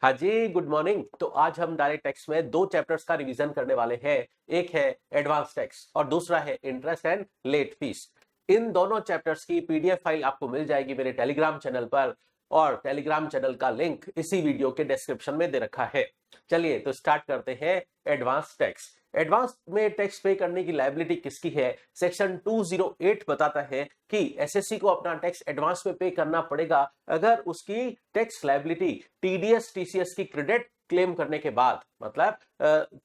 हाँ जी, good morning. तो आज हम डायरेक्ट टैक्स में दो चैप्टर्स का रिवीजन करने वाले हैं। एक है एडवांस टैक्स और दूसरा है इंटरेस्ट एंड लेट फीस। इन दोनों चैप्टर्स की पीडीएफ फाइल आपको मिल जाएगी मेरे टेलीग्राम चैनल पर और टेलीग्राम चैनल का लिंक इसी वीडियो के डिस्क्रिप्शन में दे रखा है। चलिए तो स्टार्ट करते हैं। Advance tax. एडवांस में टैक्स पे करने की लायबिलिटी किसकी है? सेक्शन 208 बताता है कि एसएससी को अपना टैक्स एडवांस में पे करना पड़ेगा अगर उसकी टैक्स लायबिलिटी टीडीएस टीसीएस की क्रेडिट क्लेम करने के बाद, मतलब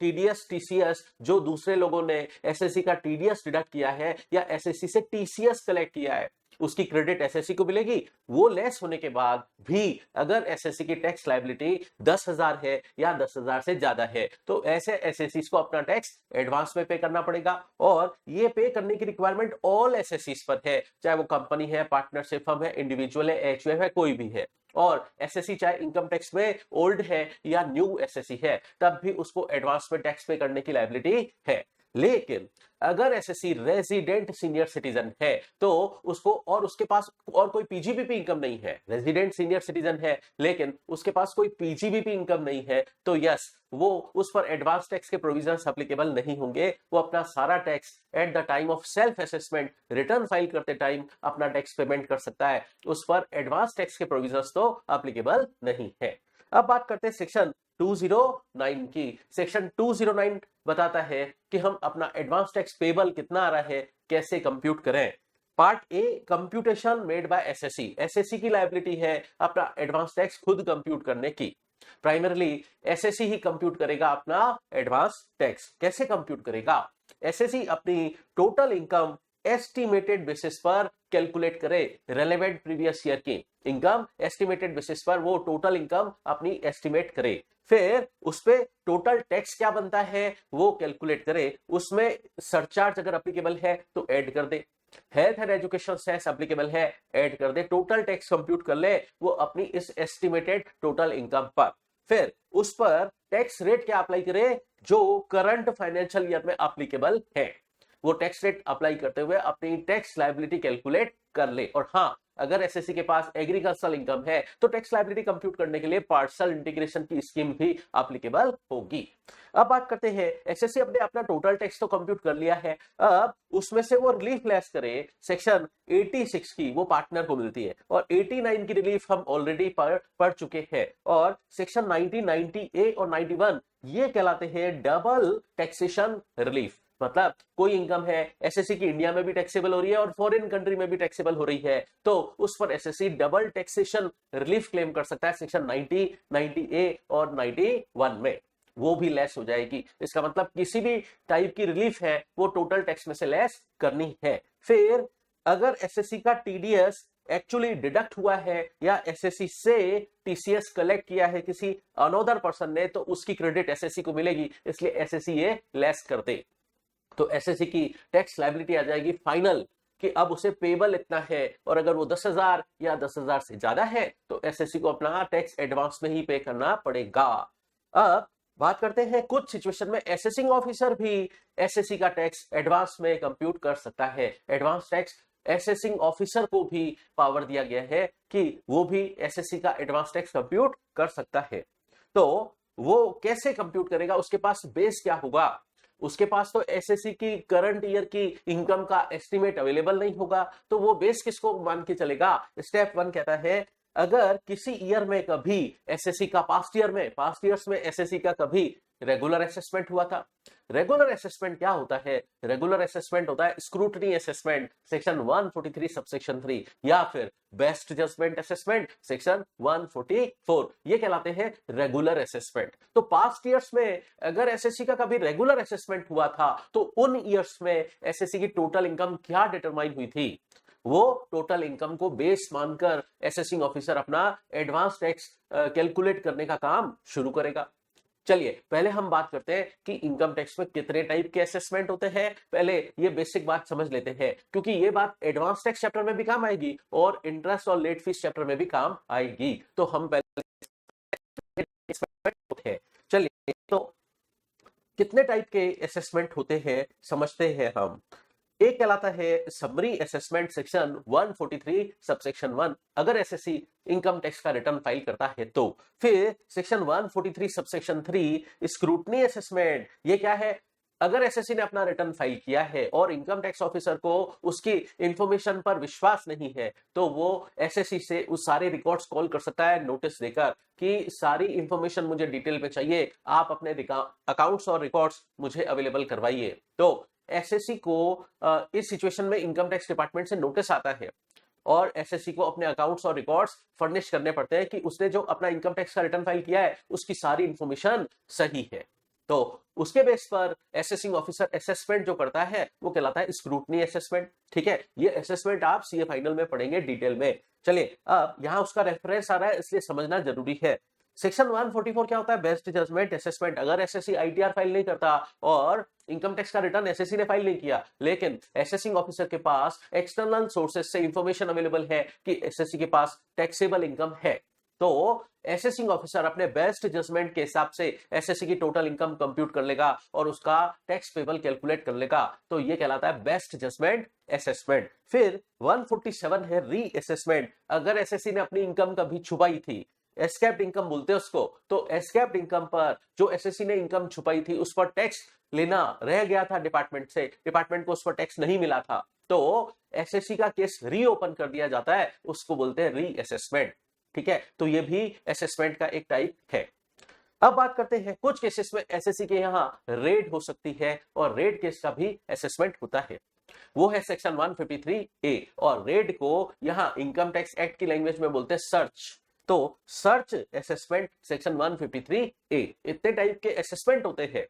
टीडीएस टीसीएस जो दूसरे लोगों ने एसएससी का टीडीएस डिडक्ट किया है या एसएससी से टीसीएस कलेक्ट किया है, उसकी क्रेडिट एसएससी को मिलेगी। वो लेस होने के बाद भी अगर एसएससी की टैक्स लायबिलिटी 10,000 है या 10,000 से ज्यादा है तो ऐसे एसएससी को अपना टैक्स एडवांस में पे करना पड़ेगा। और ये पे करने की रिक्वायरमेंट ऑल एसएससी पर है, चाहे वो कंपनी है, पार्टनरशिप फर्म है, इंडिविजुअल है, एचयूएफ है, कोई भी है। और एसएससी चाहे इनकम टैक्स में ओल्ड है या न्यू एसएससी है तब भी उसको एडवांस में टैक्स पे करने की लायबिलिटी है। लेकिन अगर एसएससी रेजिडेंट सीनियर सिटीजन है तो उसको, और उसके पास और कोई पीजीबीपी इनकम नहीं है, रेजिडेंट सीनियर सिटीजन है लेकिन उसके पास कोई पीजीबीपी इनकम नहीं है, तो यस, वो उस पर एडवांस टैक्स के प्रोविजंस एप्लीकेबल नहीं होंगे। वो अपना सारा tax at the time of self assessment return file करते टाइम अपना टैक्स पेमेंट कर सकता है। उस पर एडवांस टैक्स के प्रोविजंस तो एप्लीकेबल नहीं है। अब बात करते हैं सेक्शन 209 की। सेक्शन 209 बताता है कि हम अपना एडवांस टैक्स पेबल कितना आ रहा है कैसे कंप्यूट करें। Part A, computation made by SSC. SSC की लायबिलिटी है अपना एडवांस टैक्स खुद कंप्यूट करने की। प्राइमरली एसएससी ही कंप्यूट करेगा अपना एडवांस टैक्स। कैसे कंप्यूट करेगा? एसएससी अपनी टोटल इनकम एस्टिमेटेड बेसिस पर कैलकुलेट करे। रेलेवेंट प्रीवियस ईयर की इनकम एस्टिमेटेड बेसिस पर वो टोटल इनकम अपनी एस्टिमेट करे, फिर उस पे टोटल टैक्स क्या बनता है वो कैलकुलेट करे, उसमें सरचार्ज अगर एप्लीकेबल है तो ऐड कर दे, health and education cess applicable है ऐड कर दे, टोटल टैक्स कंप्यूट कर ले वो अपनी इस एस्टिमेटेड टोटल इनकम पर। फिर उस पर टैक्स रेट क्या अप्लाई करे जो करंट फाइनेंशियल ईयर में एप्लीकेबल है। वो टैक्स रेट अप्लाई करते हुए अपनी टैक्स लायबिलिटी कैलकुलेट कर ले। और हाँ, अगर एसएससी के पास एग्रीकल्चरल इनकम है तो टैक्स लायबिलिटी कंप्यूट करने के लिए पार्शियल इंटीग्रेशन की स्कीम भी एप्लीकेबल होगी। अब बात करते हैं, एसएससी अपने अपना टोटल टैक्स तो कंप्यूट कर लिया है, अब उसमें से वो रिलीफ लेस करे सेक्शन 86 की, वो पार्टनर को मिलती है, और 89 की रिलीफ हम ऑलरेडी पढ़ चुके हैं। और सेक्शन 90, 90A और 91 ये कहलाते हैं डबल टैक्सेशन रिलीफ। मतलब कोई इनकम है एसएससी की इंडिया में भी टैक्सेबल हो रही है और फॉरेन कंट्री में भी टैक्सेबल हो रही है तो उस पर SSC double taxation relief claim कर सकता है सेक्शन 90, 90A और 91 में। वो भी लेस हो जाएगी। इसका मतलब किसी भी टाइप की रिलीफ है वो टोटल टैक्स में से लेस करनी है। फिर अगर एसएससी का टीडीएस एक्चुअली डिडक्ट हुआ है या एसएससी से टीसीएस कलेक्ट किया है किसी अनोदर पर्सन ने तो उसकी क्रेडिट एसएससी को मिलेगी, इसलिए एसएससी ये लेस कर दे। तो एसएससी की टैक्स लायबिलिटी आ जाएगी फाइनल कि अब उसे पेबल इतना है, और अगर वो 10,000 या 10,000 से ज्यादा है तो एसएससी को अपना टैक्स एडवांस में ही पे करना पड़ेगा। अब बात करते हैं, कुछ सिचुएशन में एसेसिंग ऑफिसर भी एसएससी का टैक्स एडवांस में कंप्यूट कर सकता है। एडवांस टैक्स एसेसिंग ऑफिसर को भी पावर दिया गया है कि वो भी एसएससी का एडवांस टैक्स कंप्यूट कर सकता है। तो वो कैसे कंप्यूट करेगा? उसके पास बेस क्या होगा? उसके पास तो एसएससी की करंट ईयर की इनकम का एस्टिमेट अवेलेबल नहीं होगा, तो वो बेस किसको मान के चलेगा? स्टेप 1 कहता है अगर किसी ईयर में कभी एसएससी का पास्ट ईयर्स में एसएससी का कभी रेगुलर असेसमेंट हुआ था। रेगुलर असेसमेंट क्या होता है? रेगुलर असेसमेंट होता है स्क्रूटनी असेसमेंट सेक्शन 143 सबसेक्शन 3 या फिर बेस्ट जजमेंट असेसमेंट सेक्शन 144, ये कहलाते हैं रेगुलर असेसमेंट। तो पास्ट ईयर्स में अगर एसएससी का कभी रेगुलर असेसमेंट हुआ था तो उन ईयर्स में एसएससी की टोटल इनकम क्या डिटरमाइन हुई थी? वो टोटल इनकम को बेस मानकर एसेसिंग ऑफिसर अपना एडवांस टैक्स कैलकुलेट करने का काम शुरू करेगा। चलिए पहले हम बात करते हैं कि इनकम टैक्स में कितने टाइप के असेसमेंट होते हैं। पहले ये बेसिक बात समझ लेते हैं क्योंकि ये बात एडवांस टैक्स चैप्टर में भी काम आएगी और इंटरेस्ट और लेट फीस चैप्टर में भी काम आएगी। तो हम पहले होते हैं, चलिए तो कितने टाइप के असेसमेंट होते हैं समझते हैं हम। एक कहलाता है समरी असेसमेंट सेक्शन 143 सबसेक्शन 1, अगर एसएससी इनकम टैक्स का रिटर्न फाइल करता है तो। फिर सेक्शन 143 सबसेक्शन 3 स्क्रूटनी असेसमेंट, ये क्या है, अगर एसएससी ने अपना रिटर्न फाइल किया है और इनकम टैक्स ऑफिसर को उसकी इंफॉर्मेशन पर विश्वास नहीं है तो वो एसएससी से उस सारे रिकॉर्ड्स कॉल कर सकता है नोटिस देकर कि सारी इंफॉर्मेशन मुझे डिटेल में चाहिए, आप अपने अकाउंट्स और रिकॉर्ड्स मुझे अवेलेबल करवाइए। तो एसएससी को इस सिचुएशन में इनकम टैक्स डिपार्टमेंट से नोटिस आता है और एसएससी को अपने अकाउंट्स और रिकॉर्ड्स फर्निश करने पड़ते हैं कि उसने जो अपना इनकम टैक्स का रिटर्न फाइल किया है उसकी सारी इंफॉर्मेशन सही है। तो उसके बेस पर असेसिंग ऑफिसर असेसमेंट जो करता है वो कहलाता है स्क्रूटनी असेसमेंट। ठीक है, ये असेसमेंट आप सीए फाइनल में पढ़ेंगे डिटेल में। चलिए, अब यहां उसका रेफरेंस आ रहा है इसलिए समझना जरूरी है। सेक्शन 144 क्या होता है, बेस्ट जजमेंट असेसमेंट। अगर एसएससी आईटीआर फाइल नहीं करता और इनकम टैक्स का रिटर्न एसएससी ने फाइल नहीं किया लेकिन असेसिंग ऑफिसर के पास एक्सटर्नल सोर्सेज से इंफॉर्मेशन अवेलेबल है कि एसएससी के पास टैक्सेबल इनकम है, तो असेसिंग ऑफिसर अपने बेस्ट जजमेंट के हिसाब से एसएससी की टोटल इनकम कंप्यूट कर लेगा और उसका टैक्स पेबल कैलकुलेट कर लेगा। तो ये कहलाता है बेस्ट जजमेंट असेसमेंट। फिर 147 है री असेसमेंट। अगर एसएससी ने अपनी इनकम कभी छुपाई थी, एस्केप्ड इनकम बोलते हैं उसको, तो एस्केप्ड इनकम पर जो एसएससी ने इनकम छुपाई थी उस पर टैक्स लेना रह गया था डिपार्टमेंट से, डिपार्टमेंट को उस पर टैक्स नहीं मिला था, तो एसएससी का केस रीओपन कर दिया जाता है, उसको बोलते हैं री असेसमेंट। ठीक है, तो ये भी असेसमेंट का एक टाइप है। अब बात करते हैं कुछ केसेस में एसएससी के यहाँ रेड हो सकती है और रेड केस का भी असेसमेंट होता है। वो है सेक्शन 153 ए और रेड को यहाँ इनकम टैक्स एक्ट की लैंग्वेज में बोलते हैं सर्च। तो सर्च असेसमेंट सेक्शन 153 ए, इतने टाइप के असेसमेंट होते हैं,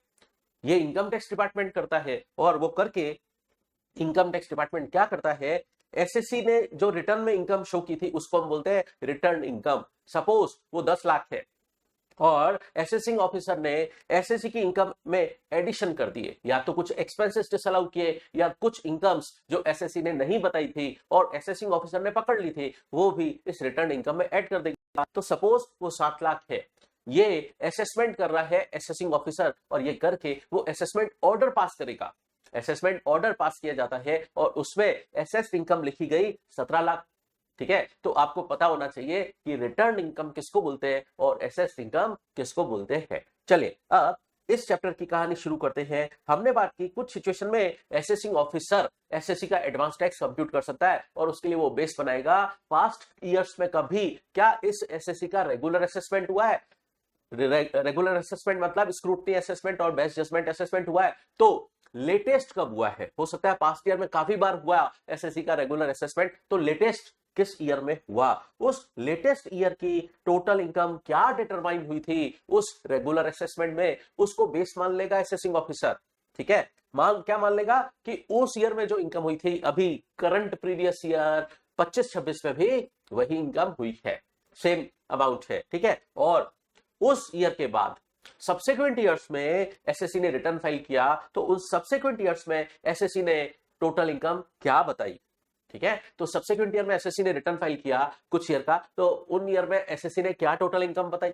ये इनकम टैक्स डिपार्टमेंट करता है और वो करके इनकम टैक्स डिपार्टमेंट क्या करता है, एसएससी ने जो रिटर्न में इनकम शो की थी उसको हम बोलते हैं रिटर्न इनकम। सपोज वो 10 लाख है और असेसिंग ऑफिसर ने एसएससी की इनकम में एडिशन कर दिए, या तो कुछ एक्सपेंसेस डिसअलाउ किए या कुछ इनकम्स जो एसएससी ने नहीं बताई थी और असेसिंग ऑफिसर ने पकड़ ली थी वो भी इस रिटर्न इनकम में ऐड कर देगा। तो सपोज वो 7 लाख है, ये असेसमेंट कर रहा है असेसिंग ऑफिसर और ये करके वो असेसमेंट ऑर्डर पास करेगा। असेसमेंट ऑर्डर पास किया जाता है और उसमें एसेस्ड इनकम लिखी गई 17 लाख। ठीक है, तो आपको पता होना चाहिए कि रिटर्न इनकम किसको बोलते हैं और एसेस्ड इनकम किसको बोलते हैं। चलिए, अब इस चैप्टर की कहानी शुरू करते हैं। हमने बात की कुछ सिचुएशन में असेसिंग ऑफिसर एसएससी का एडवांस टैक्स कंप्यूट कर सकता है और उसके लिए वो बेस बनाएगा पास्ट ईयर्स में कभी क्या इस एसएससी का रेगुलर असेसमेंट हुआ है। रेगुलर असेसमेंट मतलब स्क्रूटनी असेसमेंट और बेस्ट जजमेंट असेसमेंट हुआ है, तो लेटेस्ट कब हुआ है, हो सकता है पास्ट ईयर में काफी बार हुआ एसएससी का रेगुलर असेसमेंट, तो लेटेस्ट किस ईयर में हुआ, उस लेटेस्ट ईयर की टोटल इनकम क्या डिटरमाइन हुई थी उस रेगुलर असेसमेंट में, उसको बेस मान लेगा असेसिंग ऑफिसर। ठीक है, क्या मान लेगा कि उस ईयर में जो इनकम हुई थी अभी करंट प्रीवियस ईयर 25-26 में भी वही इनकम हुई है, सेम अमाउंट है। ठीक है, और उस ईयर के बाद सब्सिक्वेंट ईयर्स में एसएससी ने रिटर्न फाइल किया तो उस सब्सिक्वेंट ईयर्स में एसएससी ने टोटल इनकम क्या बताई। ठीक है, तो सब्सिक्वेंट ईयर में एसएससी ने रिटर्न फाइल किया कुछ ईयर का, तो उन ईयर में एसएससी ने क्या टोटल इनकम बताई।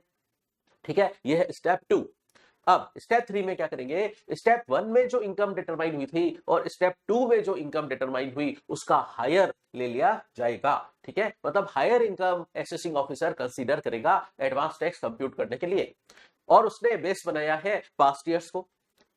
ठीक है, यह है स्टेप 2। अब स्टेप 3 में क्या करेंगे, स्टेप 1 में जो इनकम डिटरमाइन हुई थी और स्टेप 2 में जो इनकम डिटरमाइन हुई उसका हायर ले लिया जाएगा। ठीक है, मतलब higher income assessing officer consider करेगा एडवांस टैक्स कंप्यूट करने के लिए और उसने बेस बनाया है पास्ट ईयर्स को।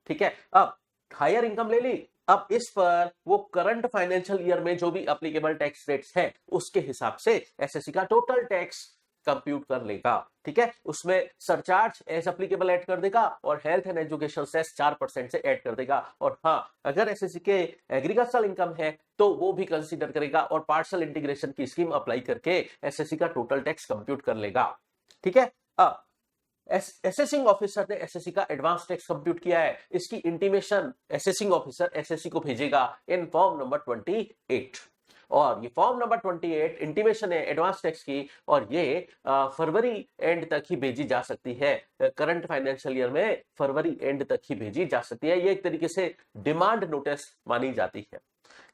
ठीक है, अब हायर इनकम ले ली, अब इस पर वो करंट फाइनेंशियल ईयर में जो भी एप्लीकेबल टैक्स रेट्स हैं उसके हिसाब से एसएससी का टोटल टैक्स कंप्यूट कर लेगा। ठीक है, उसमें सरचार्ज एज एप्लीकेबल ऐड कर देगा और हेल्थ एंड एजुकेशन सेस 4% से ऐड कर देगा। और हाँ, अगर एसएससी के एग्रीकल्चरल इनकम है तो वो भी कंसीडर करेगा और पार्शियल इंटीग्रेशन की स्कीम अप्लाई करके एसएससी का टोटल टैक्स कंप्यूट कर लेगा। ठीक है, अब असेसिंग ऑफिसर ने एसएससी का एडवांस टैक्स कंप्यूट किया है, इसकी इंटीमेशन असेसिंग ऑफिसर एसएससी को भेजेगा इन फॉर्म नंबर 28 और ये फॉर्म नंबर 28 इंटीमेशन है एडवांस टैक्स की और ये फरवरी एंड तक ही भेजी जा सकती है। करंट फाइनेंशियल ईयर में फरवरी एंड तक ही भेजी जा सकती है, ये एक तरीके से डिमांड नोटिस मानी जाती है।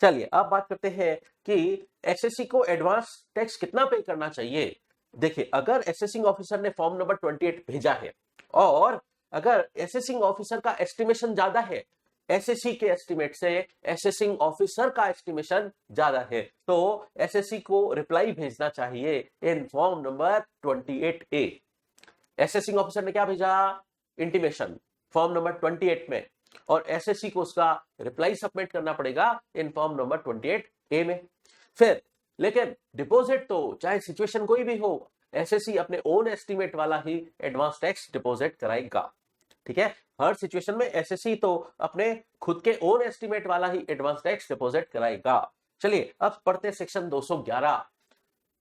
चलिए, अब बात करते हैं कि एसएससी को एडवांस टैक्स कितना पे करना चाहिए। देखिए, अगर असेसिंग ऑफिसर ने फॉर्म नंबर 28 भेजा है और अगर असेसिंग ऑफिसर का एस्टिमेशन ज्यादा है एसएससी के एस्टिमेट से असेसिंग ऑफिसर का एस्टिमेशन ज्यादा है, तो एसएससी को रिप्लाई भेजना चाहिए in form number 28A। Assessing officer ने क्या भेजा? इंटीमेशन फॉर्म नंबर 28 में, और एसएससी को उसका रिप्लाई सबमिट करना पड़ेगा इन फॉर्म नंबर 28A में। फिर लेकिन डिपॉजिट तो चाहे सिचुएशन कोई भी हो, एसएससी अपने ओन एस्टिमेट वाला ही एडवांस टैक्स डिपॉजिट कराएगा। ठीक है, हर सिचुएशन में एसएससी तो अपने खुद के ओन एस्टिमेट वाला ही एडवांस टैक्स डिपॉजिट कराएगा। चलिए अब पढ़ते सेक्शन 211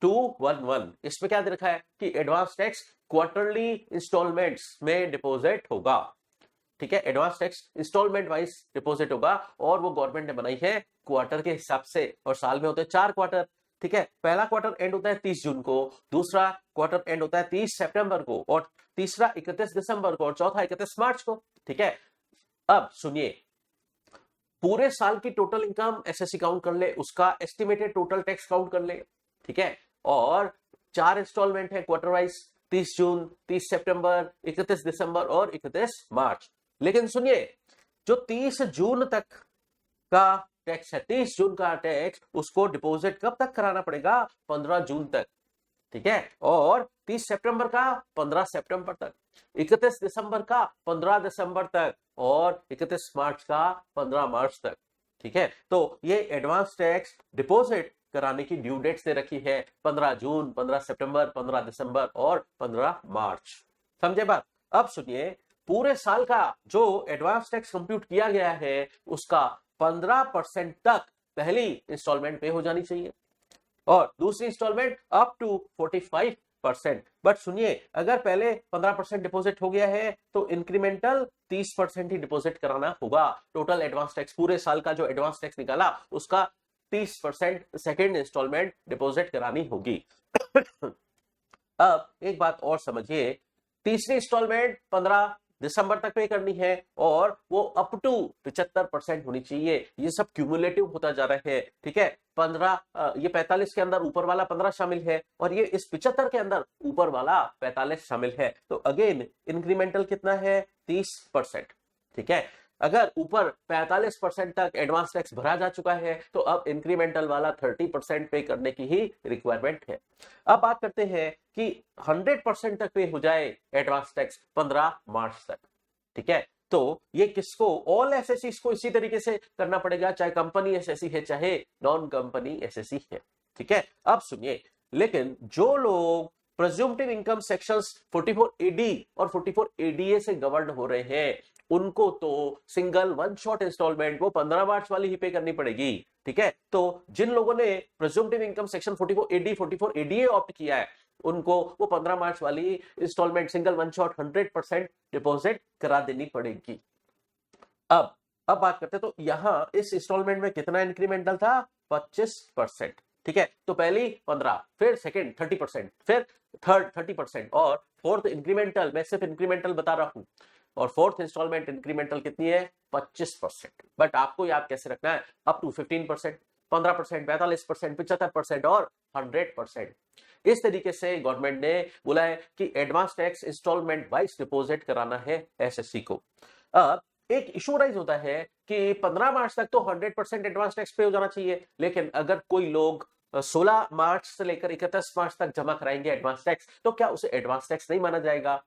211। इसमें क्या दे रखा है कि एडवांस टैक्स क्वार्टरली इंस्टॉलमेंट्स में डिपॉजिट होगा। ठीक है, advance tax instalment wise deposit होगा, और वो गवर्नमेंट ने बनाई है क्वार्टर के हिसाब से, और साल में होते हैं 4 क्वार्टर। ठीक है, पहला क्वार्टर एंड होता है 30 जून को, दूसरा क्वार्टर एंड होता है 30 सितंबर को, और तीसरा 31 दिसंबर को, और चौथा 31 मार्च को। ठीक है, अब सुनिए, पूरे साल की टोटल इनकम एसएससी काउंट कर ले, उसका एस्टिमेटेड टोटल टैक्स काउंट कर ले। ठीक है, और 4 इंस्टॉलमेंट है क्वार्टर वाइज, 30 जून, 30 सितंबर, 31 दिसंबर और 31 मार्च। लेकिन सुनिए, जो 30 जून तक का टैक्स है, 30 जून का टैक्स, उसको डिपॉजिट कब तक कराना पड़ेगा? 15 जून तक। ठीक है, और 30 सितंबर का 15 सितंबर तक, 31 दिसंबर का 15 दिसंबर तक, और 31 मार्च का 15 मार्च तक। ठीक है, तो ये एडवांस टैक्स डिपॉजिट कराने की ड्यू डेट्स दे रखी है, 15 जून, 15 सितंबर, 15 दिसंबर और 15 मार्च। समझे बात? अब सुनिए, पूरे साल का जो एडवांस टैक्स कंप्यूट किया गया है, उसका 15% तक पहली इंस्टॉलमेंट पे हो जानी चाहिए, और दूसरी इंस्टॉलमेंट अप टू 45%। बट सुनिए, अगर पहले 15% डिपॉजिट हो गया है, तो इंक्रीमेंटल 30% ही डिपॉजिट कराना होगा। टोटल एडवांस टैक्स, पूरे साल का जो एडवांस टैक्स निकाला, उसका 30% सेकेंड इंस्टॉलमेंट डिपॉजिट करानी होगी। अब एक बात और समझिए, तीसरी इंस्टॉलमेंट 15 दिसंबर तक पे करनी है, और वो अप टू 75% होनी चाहिए। ये सब क्यूमुलेटिव होता जा रहा है। ठीक है, 15 ये 45 के अंदर ऊपर वाला 15 शामिल है, और ये इस 75 के अंदर ऊपर वाला 45 शामिल है। तो अगेन इंक्रीमेंटल कितना है? 30%। ठीक है, अगर ऊपर 45% तक एडवांस टैक्स भरा जा चुका है, तो अब इंक्रीमेंटल वाला 30% पे करने की ही रिक्वायरमेंट है। अब बात करते हैं कि 100% तक पे हो जाए एडवांस टैक्स 15 मार्च तक। ठीक है, तो ये किसको? ऑल एसएससी को इसी तरीके से करना पड़ेगा, चाहे कंपनी एसएससी है चाहे नॉन कंपनी एसएससी है। ठीक है, अब सुनिए, लेकिन जो लोग प्रेज्यूम्टिव इनकम सेक्शंस 44AD और 44ADA से गवर्न हो रहे हैं, उनको तो सिंगल वन शॉट इंस्टॉलमेंट वो 15 मार्च वाली ही पे करनी पड़ेगी। ठीक है, तो जिन लोगों ने प्रेज्यूम्टिव income section 44AD 44ADA opt किया है, उनको वो 15 मार्च वाली instalment single one shot 100% deposit करा देनी पड़ेगी। अब बात करते हैं, तो यहां इस इंस्टॉलमेंट में कितना इंक्रीमेंटल था? 25%। ठीक है, तो पहली 15, फिर सेकंड 30%, फिर थर्ड 30%, और फोर्थ इंक्रीमेंटल, मैं सिर्फ इंक्रीमेंटल बता रहा हूं, और फोर्थ इंस्टॉलमेंट इंक्रीमेंटल कितनी है? 25%। बट आपको याद कैसे रखना है? अप टू 15%, 15%, 45%, 75% और 100%। इस तरीके से गवर्नमेंट ने बोला है कि advance tax instalment wise deposit कराना है एसएससी को। अब एक इशू राइज होता है कि 15 मार्च तक तो 100% एडवांस टैक्स पे हो जाना चाहिए, लेकिन अगर कोई लोग 16 मार्च से लेकर 31 मार्च तक जमा कराएंगे एडवांस टैक्स, तो क्या उसे एडवांस टैक्स नहीं माना जाएगा?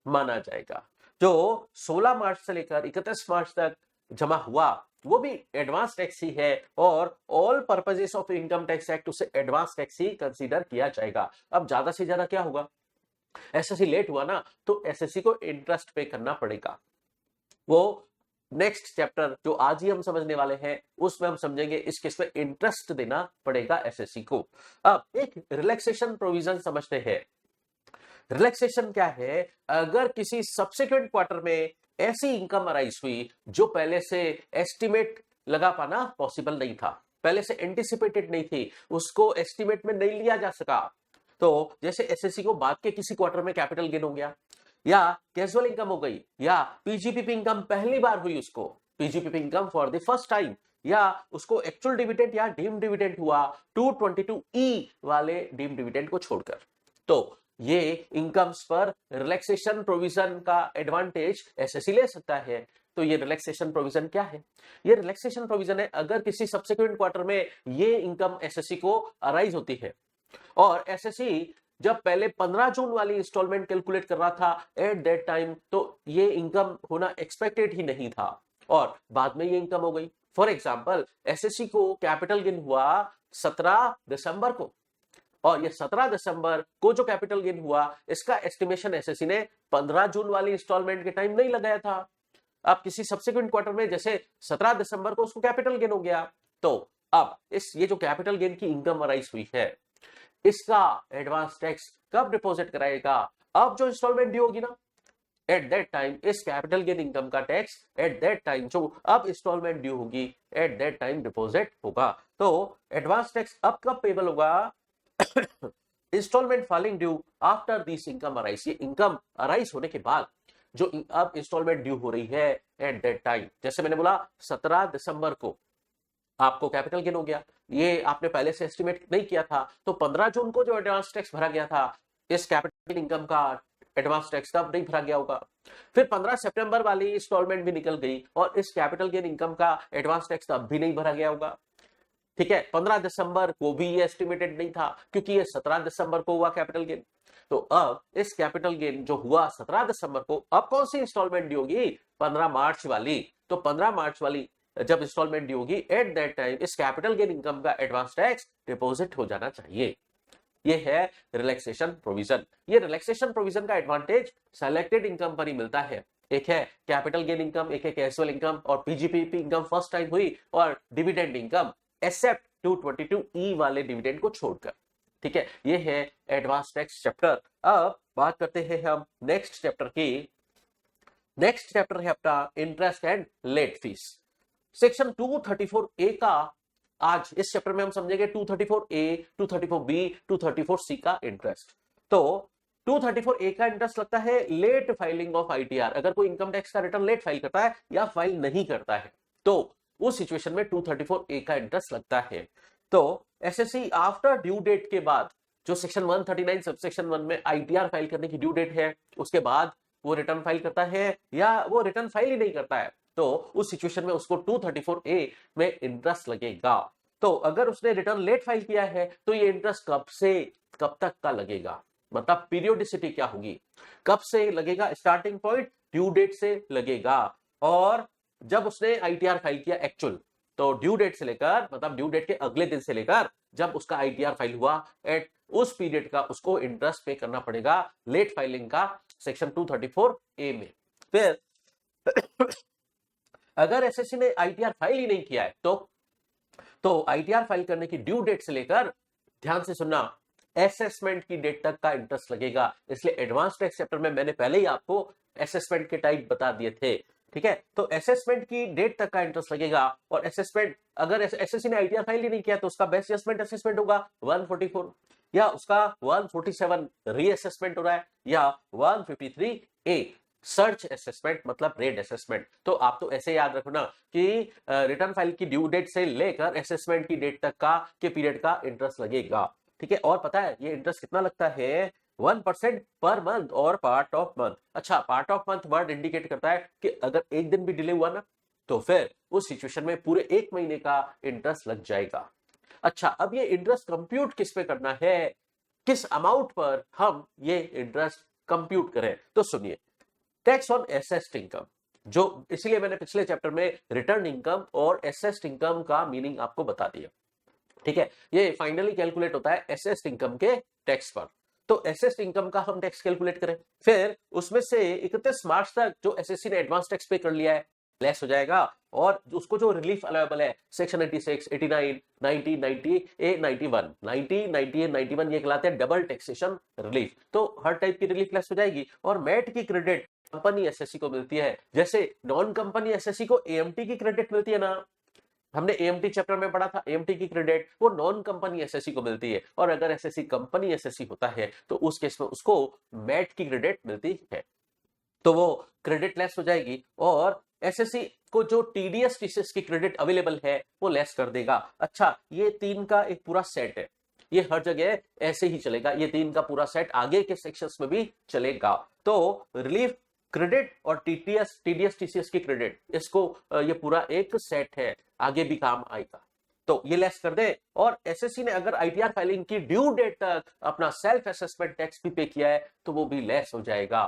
माना जाएगा। जो 16 मार्च से लेकर 31 मार्च तक जमा हुआ, वो भी एडवांस टैक्स ही है, और all purposes of income tax act उसे एडवांस टैक्स ही कंसीडर किया जाएगा। अब ज्यादा से ज्यादा क्या होगा? एसएससी लेट हुआ ना, तो एसएससी को इंटरेस्ट पे करना पड़ेगा। वो नेक्स्ट चैप्टर जो आज ही हम समझने वाले हैं, उसमें हम समझेंगे इस केस में इंटरेस्ट देना पड़ेगा एसएससी को। अब एक रिलैक्सेशन प्रोविजन समझते हैं। रिलैक्सेशन क्या है? अगर किसी सब्सिक्वेंट क्वार्टर में ऐसी इनकम अराइज हुई जो पहले से एस्टिमेट लगा पाना पॉसिबल नहीं था, पहले से एंटिसिपेटेड नहीं थी, उसको एस्टिमेट में नहीं लिया जा सका, तो जैसे एसएससी को बाद के किसी क्वार्टर में कैपिटल गेन हो गया, या कैजुअल इनकम हो गई, या पीजीपीपी इनकम पहली बार हुई, उसको PGBP income for the first time, या उसको एक्चुअल डिविडेंड या डीम्ड डिविडेंड हुआ 222E वाले डीम्ड डिविडेंड को छोड़कर, तो ये इनकम्स पर रिलैक्सेशन प्रोविजन का एडवांटेज एसएससी ले सकता है। तो ये रिलैक्सेशन प्रोविजन क्या है? ये रिलैक्सेशन प्रोविजन है अगर किसी सब्सिक्वेंट क्वार्टर में ये इनकम एसएससी को अराइज होती है और एसएससी जब पहले 15 जून वाली इंस्टॉलमेंट कैलकुलेट कर रहा था एट दैट टाइम, तो ये इनकम होना एक्सपेक्टेड ही नहीं था और बाद में ये इनकम हो गई। फॉर एग्जांपल एसएससी को कैपिटल गेन हुआ 17 दिसंबर को और ये 17 दिसंबर को जो कैपिटल गेन हुआ इसका एस्टिमेशन एसएससी ने 15 जून वाली इंस्टॉलमेंट के टाइम नहीं लगाया था। अब किसी सब्सिक्वेंट क्वार्टर में जैसे 17 दिसंबर को उसको कैपिटल गेन हो गया, तो अब ये जो कैपिटल गेन की इनकम अराइज हुई है इसका एडवांस टैक्स कब डिपॉजिट कराएगा? अब जो इंस्टॉलमेंट ड्यू होगी ना एट दैट टाइम इस कैपिटल गेन इनकम का टैक्स एट दैट टाइम जो अब इंस्टॉलमेंट ड्यू होगी एट दैट टाइम डिपॉजिट होगा। तो एडवांस टैक्स अब कब पेबल होगा? Instalment filing due after this income arise. ये इनकम अराइज होने के बाद जो अब इंस्टॉलमेंट ड्यू हो रही है एट दैट टाइम, जैसे मैंने बोला 17 दिसंबर को आपको कैपिटल गेन हो गया, ये आपने पहले से एस्टिमेट नहीं किया था, तो 15 जून को जो एडवांस टैक्स भरा गया था इस कैपिटल इनकम का एडवांस टैक्स तब नहीं भरा गया होगा। फिर 15 सितंबर वाली इंस्टॉलमेंट भी निकल गई और इस कैपिटल गेन इनकम का एडवांस टैक्स तब भी नहीं भरा गया होगा। ठीक है, 15 दिसंबर को भी ये एस्टिमेटेड नहीं था क्योंकि ये 17 दिसंबर को हुआ कैपिटल गेन। तो अब इस कैपिटल गेन जो हुआ 17 दिसंबर को, अब कौन सी इंस्टॉलमेंट ड्यू होगी? 15 मार्च वाली। तो 15 मार्च वाली जब इंस्टॉलमेंट ड्यू होगी एट दैट टाइम इस कैपिटल गेन इनकम का एडवांस टैक्स डिपॉजिट हो जाना चाहिए। ये है रिलैक्सेशन प्रोविजन। ये रिलैक्सेशन प्रोविजन का एडवांटेज सेलेक्टेड इनकम पर ही मिलता है। एक है कैपिटल गेन इनकम, एक है कैजुअल इनकम और पीजीपीपी इनकम फर्स्ट टाइम हुई और डिविडेंड इनकम एक्सेप्ट 222E वाले डिविडेंड को छोड़कर। ठीक है, ये है एडवांस टैक्स चैप्टर। अब बात करते हैं हम नेक्स्ट चैप्टर की। नेक्स्ट चैप्टर है अपना interest and let fees. Section 234A का आज इस चैप्टर में हम समझेंगे 234A, 234B, 234C का इंटरेस्ट। तो 234A का इंटरेस्ट लगता है लेट फाइलिंग ऑफ आईटीआर। अगर कोई इनकम टैक्स का रिटर्न लेट फाइल करता है या फाइल नहीं करता है तो उस सिचुएशन में 234A का इंटरेस्ट लगता है। तो एसएससी आफ्टर ड्यू डेट के बाद जो सेक्शन 139 सबसेक्शन 1 में आईटीआर फाइल करने की ड्यू डेट है उसके बाद वो रिटर्न फाइल करता है या वो रिटर्न फाइल ही नहीं करता है, तो उस सिचुएशन में उसको 234A में इंटरेस्ट लगेगा। तो अगर उसने रिटर्न लेट फाइल किया है तो ये इंटरेस्ट कब से कब तक का लगेगा, मतलब पीरियोडिसिटी क्या होगी, कब से लगेगा? स्टार्टिंग पॉइंट ड्यू डेट से लगेगा और जब उसने आईटीआर फाइल किया एक्चुअल, तो ड्यू डेट से लेकर मतलब ड्यू डेट के अगले दिन से लेकर जब उसका आईटीआर फाइल हुआ एट उस पीरियड का उसको इंटरेस्ट पे करना पड़ेगा लेट फाइलिंग का सेक्शन 234A में। फिर अगर एसएससी ने आईटीआर फाइल ही नहीं किया है तो आईटीआर फाइल करने की ड्यू डेट से लेकर, ध्यान से सुनना, असेसमेंट की डेट तक का इंटरेस्ट लगेगा। इसलिए एडवांस टैक्स चैप्टर में मैंने पहले ही आपको असेसमेंट के टाइप बता दिए थे। ठीक है, तो असेसमेंट की डेट तक का इंटरेस्ट लगेगा और असेसमेंट अगर एसएससी ने आईटीआर फाइल ही नहीं किया तो उसका बेस्ट जजमेंट असेसमेंट होगा 144 या उसका 147 रीअसेसमेंट हो रहा है या 153A सर्च असेसमेंट मतलब रेड असेसमेंट। तो आप तो ऐसे याद रखना कि रिटर्न फाइल की ड्यू डेट से लेकर असेसमेंट की डेट तक का के पीरियड का इंटरेस्ट लगेगा। ठीक है, और पता है ये इंटरेस्ट कितना लगता है? 1% पर मंथ और पार्ट ऑफ मंथ। अच्छा, part of month word indicate करता है कि अगर एक दिन भी डिले हुआ ना तो फिर उस सिचुएशन में पूरे एक महीने का इंटरेस्ट लग जाएगा। अच्छा, अब ये इंटरेस्ट कंप्यूट किस पे करना है, किस अमाउंट पर हम ये इंटरेस्ट कंप्यूट करें? तो सुनिए, टैक्स ऑन एसेस्ड इनकम, जो इसलिए मैंने पिछले चैप्टर में रिटर्न इनकम और एसेस्ड इनकम का मीनिंग आपको बता दिया। ठीक है, ये फाइनली कैलकुलेट होता है एसेस्ड इनकम के टैक्स पर। तो एसेस्ड इनकम का हम टैक्स कैलकुलेट करें, फिर उसमें से 31 मार्च तक जो एसएससी ने एडवांस टैक्स पे कर लिया है लेस हो जाएगा और उसको जो रिलीफ अवेलेबल है सेक्शन 86, 89, 90, 90, 91, 90, 90, 91 ये कहलाते हैं डबल टैक्सेशन रिलीफ। तो हर टाइप की रिलीफ लेस हो जाएगी और मैट की क्रेडिट कंपनी एसएससी को मिलती है, जैसे नॉन कंपनी एसएससी को एएमटी की क्रेडिट मिलती है ना, हमने एएमटी चैप्टर में पढ़ा था, एएमटी की क्रेडिट वो नॉन कंपनी एसएससी को मिलती है और अगर एसएससी कंपनी एसएससी होता है तो उस केस में उसको मैट की क्रेडिट मिलती है, तो वो क्रेडिट लेस हो जाएगी और एसएससी को जो टीडीएस टीसीएस की क्रेडिट अवेलेबल है वो लेस कर देगा। अच्छा, ये तीन का एक पूरा सेट है, ये हर जगह ऐसे ही चलेगा, ये तीन का पूरा सेट आगे के सेक्शंस में भी चलेगा। तो रिलीफ क्रेडिट और टीडीएस टीसीएस की क्रेडिट, इसको ये पूरा एक सेट है, आगे भी काम आएगा, तो ये लेस कर दे। और एसएससी ने अगर आईटीआर फाइलिंग की ड्यू डेट तक अपना सेल्फ असेसमेंट टैक्स भी पे किया है तो वो भी लेस हो जाएगा।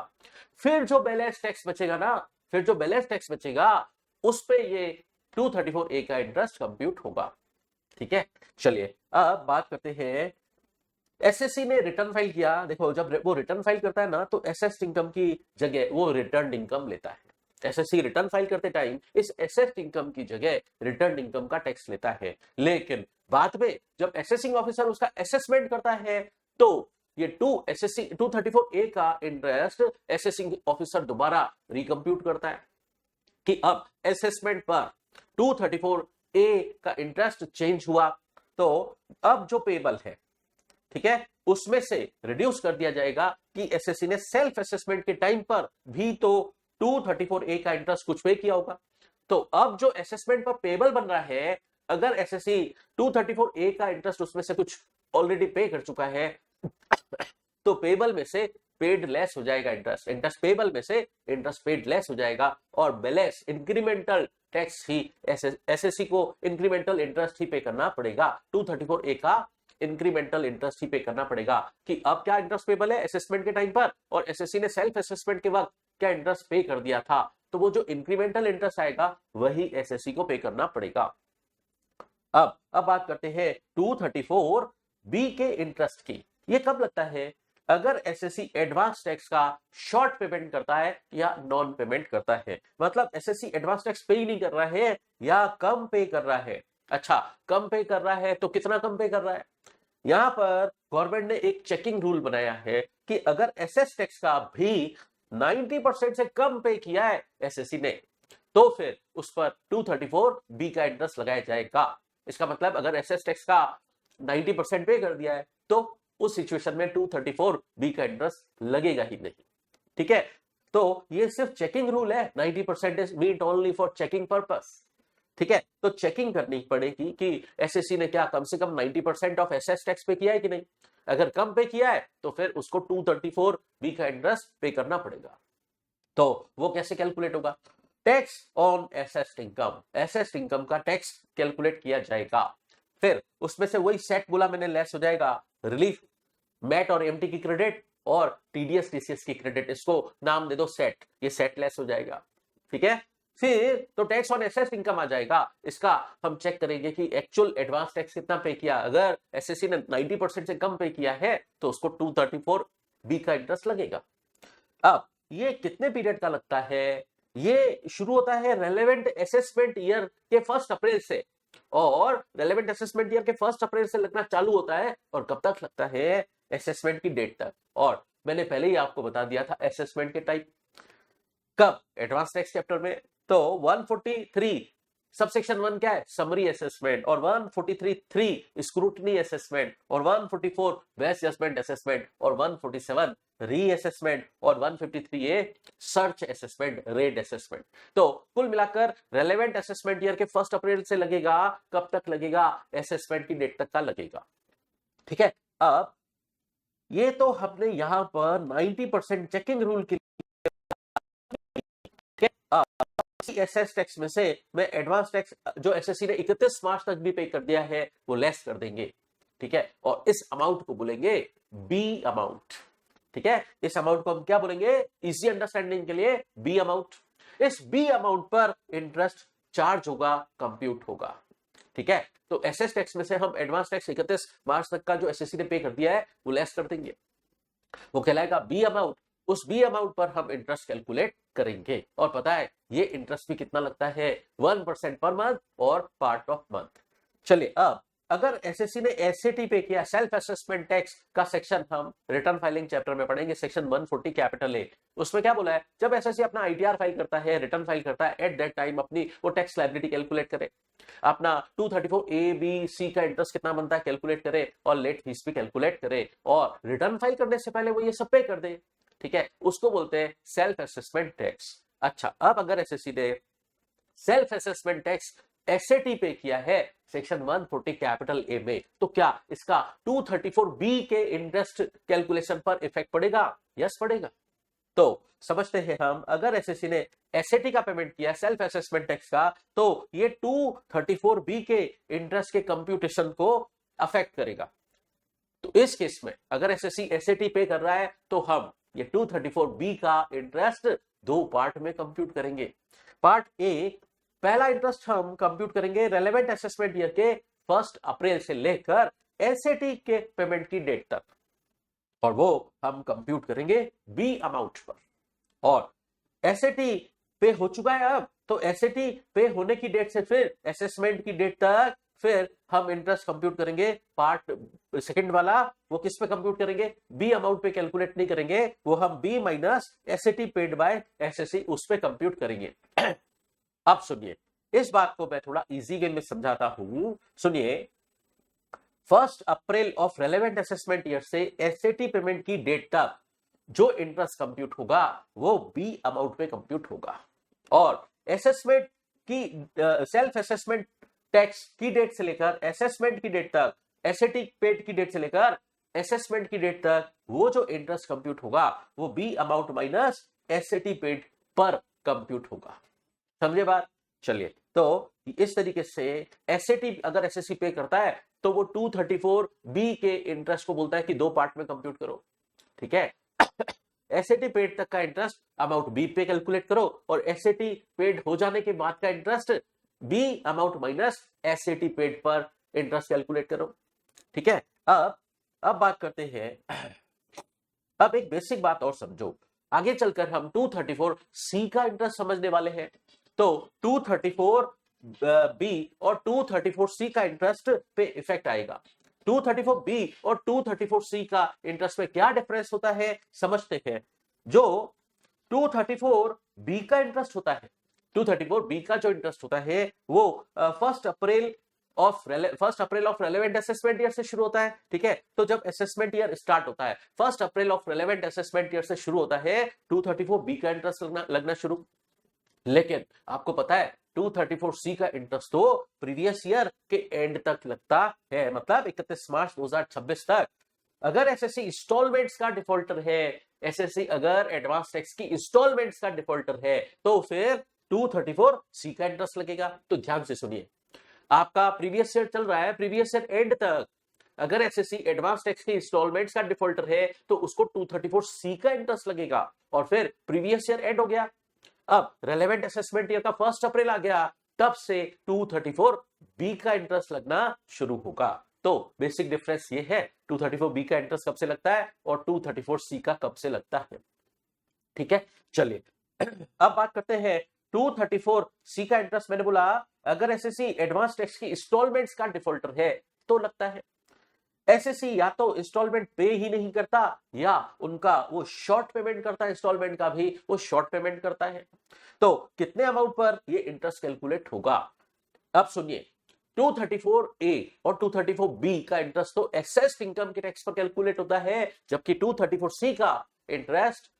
फिर जो बैलेंस टैक्स बचेगा ना, फिर जो बैलेंस टैक्स बचेगा उस पे ये 234A का इंटरेस्ट कंप्यूट होगा। ठीक है, चलिए अब बात करते हैं, एसएससी ने रिटर्न फाइल किया। देखो जब वो रिटर्न फाइल करता है ना तो एसेस्ड इनकम की जगह वो रिटर्न इनकम लेता है। एसएससी रिटर्न फाइल करते टाइम इस एसेस्ड इनकम की जगह रिटर्न इनकम का टैक्स लेता है, लेकिन बाद में जब असेसिंग ऑफिसर उसका असेसमेंट करता है तो ये 234A का इंटरेस्ट असेसिंग ऑफिसर दोबारा रिकम्प्यूट करता है कि अब असेसमेंट पर 234A का इंटरेस्ट चेंज हुआ, तो अब जो पेबल है, ठीक है, उसमें से रिड्यूस कर दिया जाएगा कि एसएससी ने सेल्फ असेसमेंट के टाइम पर भी तो 234A का इंटरेस्ट कुछ पे किया होगा। तो अब जो असेसमेंट पर पेबल बन रहा है, अगर एसएससी 234A का इंटरेस्ट उसमें से कुछ ऑलरेडी पे कर चुका है तो पेबल में से पेड लेस हो जाएगा इंटरेस्ट पेबल में से इंटरेस्ट पेड लेस हो जाएगा, और बैलेंस इंक्रीमेंटल टैक्स ही एसएससी को इंक्रीमेंटल इंटरेस्ट ही पे करना पड़ेगा। 234A का इंक्रीमेंटल इंटरेस्ट ही पे करना पड़ेगा कि अब क्या इंटरेस्ट पेबल है असेसमेंट के टाइम पर, और एसएससी ने सेल्फ असेसमेंट के वक्त क्या इंटरेस्ट पे कर दिया था, तो वो जो इंक्रीमेंटल इंटरेस्ट आएगा वही एसएससी को पे करना पड़ेगा। अब बात करते हैं 234B के इंटरेस्ट की। ये कब लगता है? अगर एसएससी एडवांस टैक्स का शॉर्ट पेमेंट करता है या नॉन पेमेंट करता है, मतलब एसएससी एडवांस टैक्स पे ही नहीं कर रहा है या कम पे कर रहा है। अच्छा, कम पे कर रहा है तो कितना कम पे कर रहा है? यहां पर गवर्नमेंट ने एक चेकिंग रूल बनाया है कि अगर एसएस टैक्स का भी 90% से कम पे किया है एसएससी ने, तो फिर उस पर 234B का इंटरेस्ट लगाया जाएगा। इसका मतलब अगर एसएस टैक्स का 90% पे कर दिया है तो उस सिचुएशन में 234B का इंटरेस्ट लगेगा ही नहीं। ठीक है, तो ये सिर्फ चेकिंग रूल है, 90% is meant only for checking purpose. ठीक है, तो चेकिंग करनी पड़ेगी कि एसएससी ने क्या कम से कम 90% ऑफ एसेस टैक्स पे किया है कि नहीं। अगर कम पे किया है तो फिर उसको 234B का इंटरेस्ट पे करना पड़ेगा। तो वो कैसे कैलकुलेट होगा? Tax on assessed income, assessed income का टैक्स कैलकुलेट किया जाएगा। फिर उसमें से वही सेट बोला मैंने लेस हो जाएगा, रिलीफ, मैट और एमटी की क्रेडिट और टीडीएस टीसीएस की क्रेडिट, इसको नाम दे दो सेट, ये सेट लेस हो जाएगा। ठीक है, फिर तो टैक्स ऑन एसेस्ड इनकम आ जाएगा। इसका हम चेक करेंगे कि एक्चुअल एडवांस टैक्स कितना पे किया। अगर एसएससी ने 90% से कम पे किया है तो उसको 234B का इंटरेस्ट लगेगा। अब ये कितने पीरियड का लगता है? ये शुरू होता है रेलेवेंट असेसमेंट ईयर के 1 अप्रैल से, और रेलेवेंट असेसमेंट ईयर के 1 अप्रैल से लगना चालू होता है, और कब तक लगता है? असेसमेंट की डेट तक। और मैंने पहले ही आपको बता दिया था असेसमेंट के टाइप कब, एडवांस टैक्स चैप्टर में। तो 143 सबसेक्शन 1 क्या है? समरी असेसमेंट, और 143.3 स्क्रूटनी असेसमेंट, और 144 बेस्ट जजमेंट असेसमेंट, और 147 रीअसेसमेंट, और 153A search assessment, red assessment. तो कुल मिलाकर रेलेवेंट असेसमेंट ईयर के 1 अप्रैल से लगेगा। कब तक लगेगा? असेसमेंट की डेट तक का लगेगा। ठीक है, अब ये तो हमने यहां पर 90% चेकिंग रूल की एसेस टैक्स में से मैं एडवांस टैक्स जो एसएससी ने 31 मार्च तक भी पे कर दिया है वो लेस कर देंगे। ठीक है, और इस अमाउंट को बोलेंगे बी अमाउंट। ठीक है, इस अमाउंट को हम क्या बोलेंगे इजी अंडरस्टैंडिंग के लिए? B amount. इस बी अमाउंट पर इंटरेस्ट चार्ज होगा, कंप्यूट होगा। ठीक है, तो एसेस टैक्स में से हम एडवांस टैक्स 31 मार्च तक का जो एसएससी ने पे कर दिया है वो लेस कर देंगे, वो कहलाएगा बी अमाउंट। उस बी अमाउंट पर हम इंटरेस्ट कैलकुलेट करेंगे, और पता है ये इंटरेस्ट भी कितना लगता है? 1% पर मंथ और पार्ट ऑफ मंथ। चलिए, अब अगर एसएससी ने एसएटी पे किया, सेल्फ असेसमेंट टैक्स का सेक्शन हम रिटर्न फाइलिंग चैप्टर में पढ़ेंगे, सेक्शन 140 कैपिटल ए। उसमें क्या बोला है? जब एसएससी अपना आईटीआर फाइल करता है, रिटर्न फाइल करता है, एट दैट टाइम अपनी वो टैक्स लायबिलिटी कैलकुलेट करे, अपना 234A B C का इंटरेस्ट कितना बनता है कैलकुलेट करे, और लेट फीस भी कैलकुलेट करे, और रिटर्न फाइल करने से पहले वो ये सब पे कर दे। ठीक है, उसको बोलते हैं सेल्फ असेसमेंट टैक्स। अच्छा, अब अगर एसएससी ने सेल्फ असेसमेंट टैक्स एसएटी पे किया है सेक्शन 140 कैपिटल ए में, तो क्या इसका 234B के इंटरेस्ट कैलकुलेशन पर इफेक्ट पड़ेगा? यस, पड़ेगा। तो समझते हैं हम, अगर एसएससी ने एसएटी का पेमेंट किया, सेल्फ असेसमेंट टैक्स का, तो ये 234B के इंटरेस्ट के कंप्यूटेशन को अफेक्ट करेगा। तो इस केस में अगर एसएससी एसएटी पे कर रहा है तो हम ये 234B का इंटरेस्ट दो पार्ट में कंप्यूट करेंगे। पार्ट ए, पहला इंटरेस्ट हम कंप्यूट करेंगे रेलेवेंट असेसमेंट ईयर के 1 अप्रैल से लेकर एसएटी के पेमेंट की डेट तक, और वो हम कंप्यूट करेंगे बी अमाउंट पर। और एसएटी पे हो चुका है अब, तो एसएटी पे होने की डेट से फिर असेसमेंट की डेट तक फिर हम इंटरेस्ट कंप्यूट करेंगे। पार्ट सेकंड वाला वो किस पे कंप्यूट करेंगे, बी अमाउंट पे कैलकुलेट नहीं करेंगे, वो हम B minus SAT paid by SSC उस पे कंप्यूट करेंगे। अब सुनिए, इस बात को मैं थोड़ा इजी वे में समझाता हूं, सुनिए। 1 अप्रैल ऑफ रेलेवेंट असेसमेंट ईयर से एसएटी पेमेंट की डेट तक जो इंटरेस्ट कंप्यूट होगा वो बी अमाउंट पे कंप्यूट होगा, और असेसमेंट की सेल्फ असेसमेंट टैक्स की डेट से लेकर असेसमेंट की डेट तक, एसएटी पेड की डेट से लेकर असेसमेंट की डेट तक वो जो इंटरेस्ट कंप्यूट होगा वो B amount minus SAT paid पर कंप्यूट होगा। समझे बात? चलिए, तो इस तरीके से एसएटी अगर एसएससी पे करता है तो वो 234B के इंटरेस्ट को बोलता है कि दो पार्ट में कंप्यूट करो, ठीक है। एसएटी पेड तक का इंटरेस्ट अमाउंट बी पे कैलकुलेट करो, और एसएटी पेड हो जाने के बाद का interest B amount minus SAT paid पर इंटरेस्ट कैलकुलेट करो, ठीक है। अब बात करते हैं, अब एक बेसिक बात और समझो, आगे चलकर हम 234C का इंटरेस्ट समझने वाले हैं। तो 234B और 234C का इंटरेस्ट पे इफेक्ट आएगा। 234B और 234C का इंटरेस्ट में क्या डिफरेंस होता है समझते हैं। जो 234B का इंटरेस्ट होता है, 234B का जो इंटरेस्ट होता है वो 1 अप्रैल ऑफ रेलेवेंट असेसमेंट ईयर से शुरू होता है, ठीक है। तो जब असेसमेंट ईयर स्टार्ट होता है 1 अप्रैल ऑफ रेलेवेंट असेसमेंट ईयर से शुरू होता है 234B का इंटरेस्ट लगना शुरू। लेकिन आपको पता है 234C का इंटरेस्ट तो प्रीवियस ईयर के एंड तक लगता है, मतलब 31 मार्च 2026 तक। अगर एसएससी इंस्टॉलमेंट्स का डिफॉल्टर है, एसएससी अगर एडवांस टैक्स की इंस्टॉलमेंट्स का डिफॉल्टर है, तो फिर 234C का इंटरेस्ट लगेगा। तो ध्यान से सुनिए, आपका प्रीवियस ईयर चल रहा है, प्रीवियस ईयर एंड तक अगर एसएससी एडवांस टैक्स की इंस्टॉलमेंट्स का डिफॉल्टर है तो उसको 234C का इंटरेस्ट लगेगा, और फिर प्रीवियस ईयर एंड हो गया। अब रेलेवेंट असेसमेंट ईयर का 1 अप्रैल आ गया, तब से 234B का इंटरेस्ट लगना शुरू होगा। तो बेसिक डिफरेंस ये है, 234B का इंटरेस्ट कब से लगता है और 234C का कब से लगता है, ठीक है। चलिए, अब बात करते हैं 234C का इंटरेस्ट। मैंने बोला अगर एसएससी एडवांस टैक्स की इंस्टॉलमेंट्स का डिफॉल्टर है तो लगता है। एसएससी या तो इंस्टॉलमेंट पे ही नहीं करता, या उनका वो शॉर्ट पेमेंट करता है, इंस्टॉलमेंट का भी वो शॉर्ट पेमेंट करता है। तो कितने अमाउंट पर ये इंटरेस्ट कैलकुलेट होगा? अब सुनिए, 234A और 234B का इंटरेस्ट तो एक्सेस इनकम के टैक्स पर कैलकुलेट होता है, जबकि 234C का इंटरेस्ट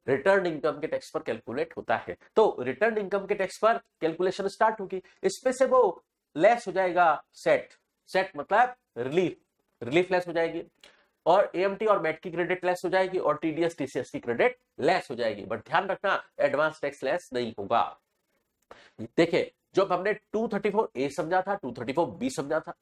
रिटर्न इनकम के टैक्स पर कैलकुलेट होता है। तो रिटर्न इनकम के टैक्स पर कैलकुलेशन स्टार्ट होगी, इसमें से वो लेस हो जाएगा सेट मतलब रिलीफ लेस हो जाएगी, और एएमटी और मैट की क्रेडिट लेस हो जाएगी, और टीडीएस टीसीएस की क्रेडिट लेस हो जाएगी। बट ध्यान रखना, एडवांस टैक्स लेस नहीं होगा। देखिए, जब हमने 234A समझा था, 234B समझा था,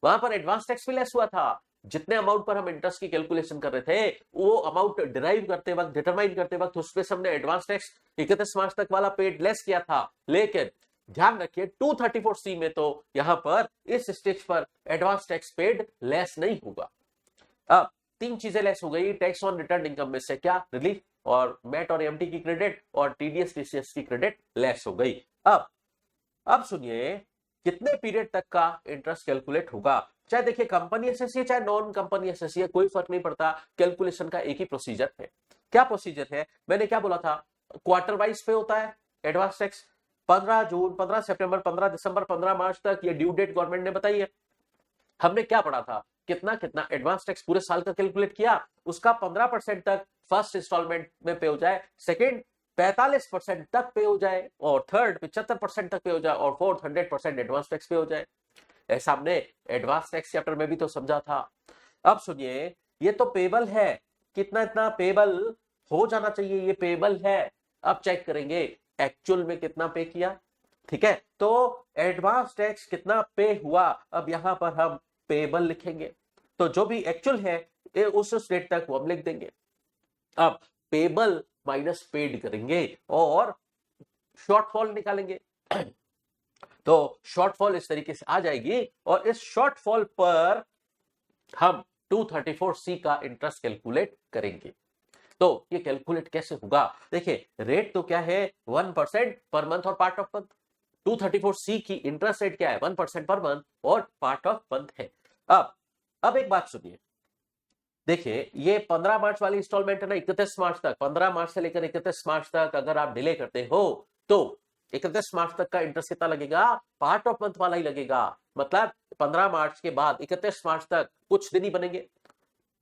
वहां पर एडवांस टैक्स भी लेस हुआ था। जितने अमाउंट पर हम इंटरेस्ट की कैलकुलेशन कर रहे थे, वो अमाउंट डिराइव करते वक्त, डिटरमाइन करते वक्त, उसमें से हमने एडवांस टैक्स 31 मार्च तक वाला पेड लेस किया था। लेकिन ध्यान रखिए 234C में तो यहां पर इस स्टेज पर एडवांस टैक्स पेड लेस नहीं होगा। अब तीन चीजें लेस हो गई टैक्स ऑन रिटर्न इनकम में से, क्या? रिलीफ, और मैट और एमटी की क्रेडिट, और टीडीएस टीसीएस की क्रेडिट लेस हो गई। अब सुनिए, कितने पीरियड तक का इंटरेस्ट कैलकुलेट होगा? चाहे देखिए कंपनी एसएससी है चाहे नॉन कंपनी एसएससी है, कोई फर्क नहीं पड़ता, कैलकुलेशन का एक ही प्रोसीजर है। क्या प्रोसीजर है? मैंने क्या बोला था, क्वार्टर वाइज पे होता है एडवांस टैक्स। 15 जून, 15 सितंबर, 15 दिसंबर, 15 मार्च तक ये ड्यू डेट गवर्नमेंट ने बताई है। हमने क्या पढ़ा था, कितना कितना एडवांस टैक्स पूरे साल का कैलकुलेट किया, उसका 15% तक फर्स्ट इंस्टॉलमेंट में पे हो जाए, सेकेंड 45% तक पे हो जाए, और थर्ड 75% तक पे हो जाए, और फोर्थ 100% एडवांस टैक्स पे हो जाए। ऐसा हमने एडवांस टैक्स चैप्टर में भी तो समझा था। अब सुनिए, ये तो पेबल है, कितना इतना पेबल हो जाना चाहिए, ये पेबल है। अब चेक करेंगे एक्चुअल में कितना पे किया। ठीक है, तो एडवांस टैक्स कितना पे हुआ, अब यहां पर हम पेबल लिखेंगे, तो जो भी एक्चुअल है उस डेट तक वो हम लिख देंगे। अब पेबल माइनस पेड करेंगे और शॉर्टफॉल निकालेंगे। तो शॉर्टफॉल इस तरीके से आ जाएगी और इस शॉर्टफॉल पर हम 234C का इंटरेस्ट कैलकुलेट करेंगे। तो ये कैलकुलेट कैसे होगा, देखिए रेट तो क्या है 1% पर मंथ और पार्ट ऑफ मंथ। 234C की इंटरेस्ट रेट क्या है 1% पर मंथ और पार्ट ऑफ मंथ है। अब एक बात सुनिए, देखिए ये 15 मार्च वाली इंस्टॉलमेंट है ना, 31 मार्च तक, 15 मार्च से लेकर 31 मार्च तक अगर आप डिले करते हो तो 31 मार्च तक का इंटरेस्ट कितना लगेगा, पार्ट ऑफ मंथ वाला ही लगेगा। मतलब 15 मार्च के बाद 31 मार्च तक कुछ दिन ही बनेंगे,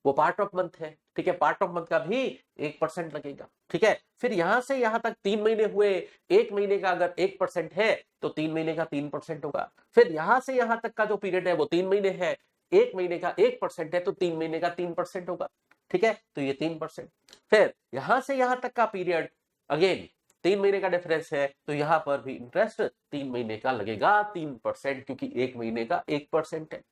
वो पार्ट ऑफ मंथ है। ठीक है, पार्ट ऑफ मंथ का भी 1% लगेगा। ठीक है, फिर यहां से यहां तक 3 महीने हुए, 1 महीने का अगर 1% है तो 3 महीने का 3% होगा। फिर यहां से यहां तक का जो पीरियड है वो 3 महीने है, 1 महीने का 1% है तो 3 महीने का 3% होगा। ठीक है, तो ये 3%। फिर यहां से यहां तक का पीरियड अगेन 3 महीने का डिफरेंस है, तो यहां पर भी इंटरेस्ट 3 महीने का लगेगा 3%, क्योंकि 1 महीने का 1% है।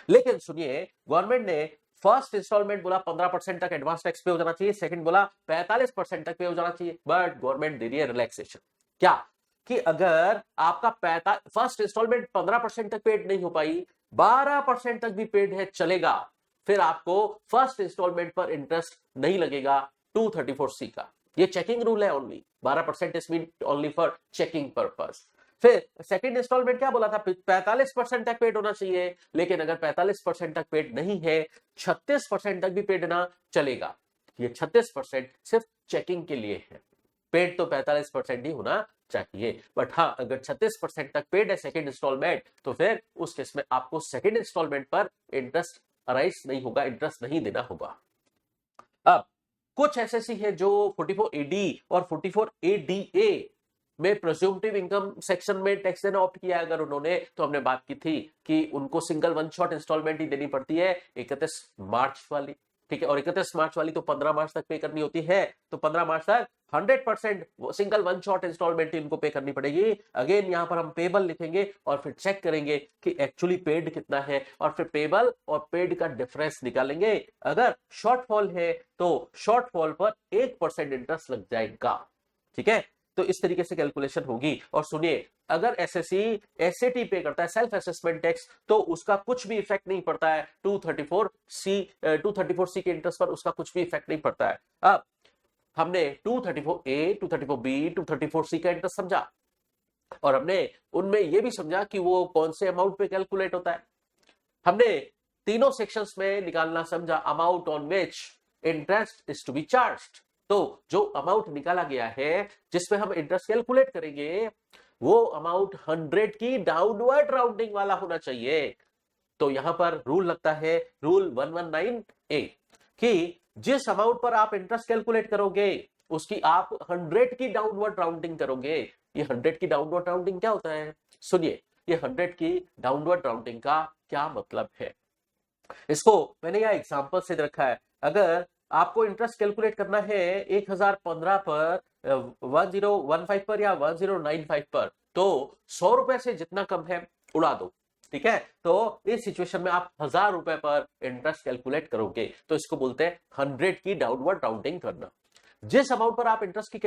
लेकिन सुनिए, गवर्नमेंट ने फर्स्ट इंस्टॉलमेंट बोला 15% तक एडवांस टैक्स पे हो जाना चाहिए, सेकंड बोला 45% तक पे हो जाना चाहिए, बट गवर्नमेंट दे रही है रिलैक्सेशन। क्या कि अगर आपका फर्स्ट इंस्टॉलमेंट 15% तक पेड नहीं हो पाई, 12% तक भी पेड है चलेगा, फिर आपको फर्स्ट इंस्टॉलमेंट पर इंटरेस्ट नहीं लगेगा 234C का। ये चेकिंग रूल है only, 12% is mean only for checking purpose. फिर सेकंड इंस्टॉलमेंट क्या बोला था, 45% तक पेड होना चाहिए, लेकिन अगर 45% तक पेड नहीं है, 36% तक भी पेड ना चलेगा। ये 36% सिर्फ चेकिंग के लिए है, पेड तो 45% ही होना चाहिए। बट हाँ, अगर 36% तक पेड है सेकंड इंस्टॉलमेंट, तो फिर उस केस में आपको सेकंड इंस्टॉलमेंट पर इंटरेस्ट अराइज नहीं होगा, इंटरेस्ट नहीं देना होगा। अब कुछ एसएससी है जो 44AD और 44ADA में प्रेज्यूम्टिव इनकम सेक्शन में टैक्स देना ऑप्ट किया है अगर उन्होंने, तो हमने बात की थी कि उनको सिंगल वन शॉट इंस्टॉलमेंट ही देनी पड़ती है 31 मार्च वाली। ठीक है, और 31 मार्च वाली तो 15 मार्च तक पे करनी होती है, तो 15 मार्च तक 100% सिंगल वन शॉट इंस्टॉलमेंट इनको पे करनी पड़ेगी। अगेन यहां पर हम पेबल लिखेंगे और फिर चेक करेंगे कि एक्चुअली पेड कितना है, और फिर पेबल और पेड का डिफरेंस निकालेंगे। अगर शॉर्टफॉल है तो शॉर्टफॉल पर 1% इंटरेस्ट लग जाएगा। ठीक है, तो इस तरीके से कैलकुलेशन होगी। और सुनिए, अगर एसएससी एसएटी पे करता है सेल्फ असेसमेंट टैक्स, तो उसका कुछ भी इफेक्ट नहीं पड़ता है 234C के इंटरेस्ट पर, उसका कुछ भी इफेक्ट नहीं पड़ता है। अब हमने 234A, 234B, 234C का इंटरेस्ट समझा, और हमने उनमें यह भी समझा कि वो कौन से अमाउंट पे कैलकुलेट होता है। हमने तीनों सेक्शंस में निकालना समझा amount on which interest is to be charged. तो जो अमाउंट निकाला गया है जिसमें हम इंटरेस्ट कैलकुलेट करेंगे, वो अमाउंट 100 की डाउनवर्ड राउंडिंग वाला होना चाहिए। तो यहां पर रूल लगता है, रूल 119A, कि जिस अमाउंट पर आप इंटरेस्ट कैलकुलेट करोगे उसकी आप 100 की डाउनवर्ड राउंडिंग करोगे। ये 100 की डाउनवर्ड राउंडिंग क्या होता है, सुनिए, ये 100 की डाउनवर्ड राउंडिंग का क्या मतलब है, इसको मैंने यह एग्जांपल से रखा है। अगर आपको इंटरेस्ट कैलकुलेट करना है 1015 पर, 1015 पर या 1095 पर, तो 100 रुपए से जितना कम है उड़ा दो। ठीक है, तो इस सिचुएशन में आप 1000 रुपए पर इंटरेस्ट कैलकुलेट करोगे, तो इसको बोलते हैं 100 की डाउनवर्ड राउंडिंग करना। जिस अमाउंट पर आप इंटरेस्ट की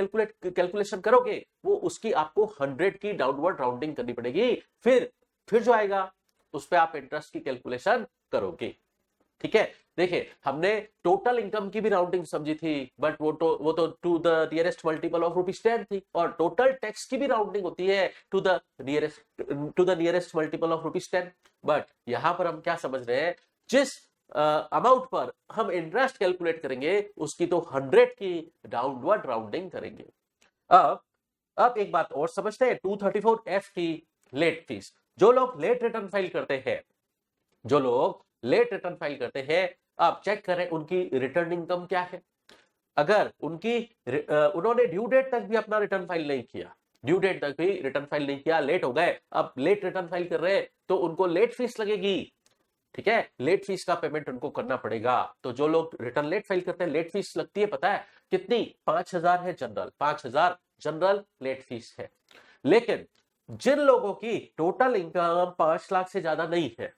कैलकुलेशन करोगे, वो उसकी आपको 100 की डाउनवर्ड राउंडिंग करनी पड़ेगी। फिर जो आएगा उस पर आप इंटरेस्ट की कैलकुलेशन करोगे। ठीक है, देखिए हमने टोटल इनकम की भी राउंडिंग समझी थी, बट वो तो to the nearest multiple of ₹10 थी, और टोटल टैक्स की भी राउंडिंग होती है to the nearest multiple of ₹10। But यहां पर हम क्या समझ रहे हैं, जिस अमाउंट पर हम इंटरेस्ट कैलकुलेट करेंगे उसकी तो 100 की डाउनवर्ड राउंडिंग करेंगे। अब एक बात और समझते हैं, 234F की लेट फीस। जो लोग लेट रिटर्न फाइल करते हैं, आप चेक करें उनकी रिटर्न इनकम क्या है। अगर उन्होंने ड्यू डेट तक भी अपना रिटर्न फाइल नहीं किया, लेट हो गए, अब लेट रिटर्न फाइल कर रहे हैं, तो उनको लेट फीस लगेगी। ठीक है, लेट फीस का पेमेंट उनको करना पड़ेगा। तो जो लोग रिटर्न लेट फाइल करते हैं, लेट फीस लगती है, पता है कितनी? 5,000 है जनरल, 5,000 जनरल लेट फीस है। लेकिन जिन लोगों की टोटल इनकम 5 लाख से ज्यादा नहीं है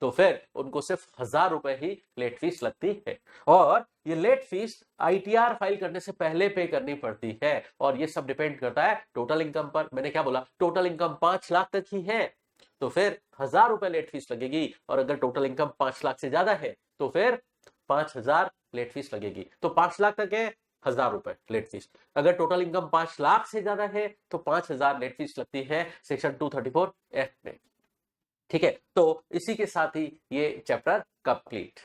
तो फिर उनको सिर्फ 1,000 रुपए ही लेट फीस लगती है। और ये लेट फीस आईटीआर फाइल करने से पहले पे करनी पड़ती है और ये सब डिपेंड करता है टोटल इनकम पर। मैंने क्या बोला? टोटल इनकम 5 लाख तक ही है तो फिर 1,000 रुपए लेट फीस लगेगी, और अगर टोटल इनकम 5 लाख से ज्यादा है तो फिर 5,000 लेट फीस लगेगी। तो 5 लाख तक है 1,000 रुपए लेट फीस, अगर टोटल इनकम 5 लाख से ज्यादा है तो 5,000 लेट फीस लगती है सेक्शन 234 एक्ट में। ठीक है, तो इसी के साथ ही ये चैप्टर कंप्लीट।